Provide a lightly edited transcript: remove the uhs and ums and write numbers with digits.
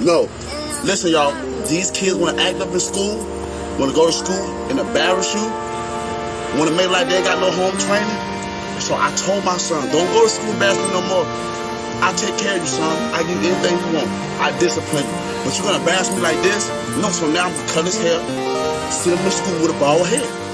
No. Listen, y'all. These kids want to act up in school, want to go to school and embarrass you, want to make like they ain't got no home training. So I told my son, don't go to school embarrass me no more. I take care of you, son. I give you anything you want. I discipline you. But you're going to embarrass me like this? No, so now I'm going to cut his hair, send him to school with a bald head.